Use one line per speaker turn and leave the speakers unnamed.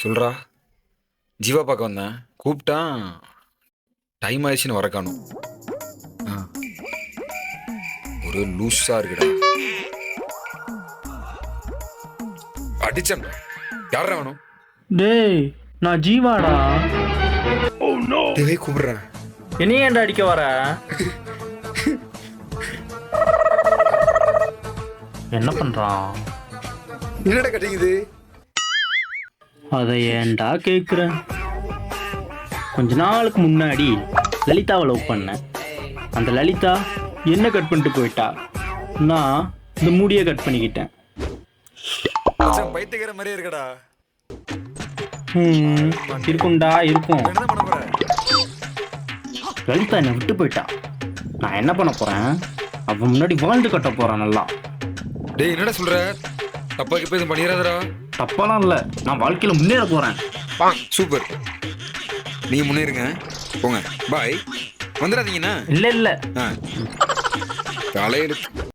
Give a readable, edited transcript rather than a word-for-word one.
சொல்றா. ஜீவா பார்க்க வந்தேன். கூப்பிட்டான். டைம் ஆயிடுச்சுன்னு வர காணும். ஒரு லூஸா இருக்குடா. அடிச்சன். யாரா வேணும்?
டேய் நான் ஜீவாடா.
டேய் கூப்பிடுறேன்.
என்னைய ஏன்டா அடிக்க வர? என்ன பண்றான்?
என்னடா கட்டிக்குது?
அதை ஏன்டா கேட்குற? கொஞ்ச நாளுக்கு முன்னாடி லலிதாவை லவ் பண்ணேன். அந்த லலிதா என்ன கட் பண்ணிட்டு போயிட்டா. நான் இந்த முடியை கட் பண்ணிக்கிட்டேன்.
பைத்தியக்கார மாதிரியே இருக்கடா.
இருக்கும்டா இருக்கும்.
என்ன பண்ண போற?
லலிதா என்னை விட்டு போயிட்டா. நான் என்ன பண்ண போறேன்? அவன் முன்னாடி வாழ்ந்து கட்ட போறேன் நல்லா.
டேய் என்னடா சொல்ற? தப்பா கிப்ப எதுவும் பண்ணிடாதடா.
தப்பாலாம் இல்லை, நான் வாழ்க்கையில முன்னேற போறேன்.
சூப்பர். நீங்க முன்னேறுங்க. போங்க. பாய். வந்துடாதீங்கண்ணா.
இல்லை இல்லை
தலையெழுத்து.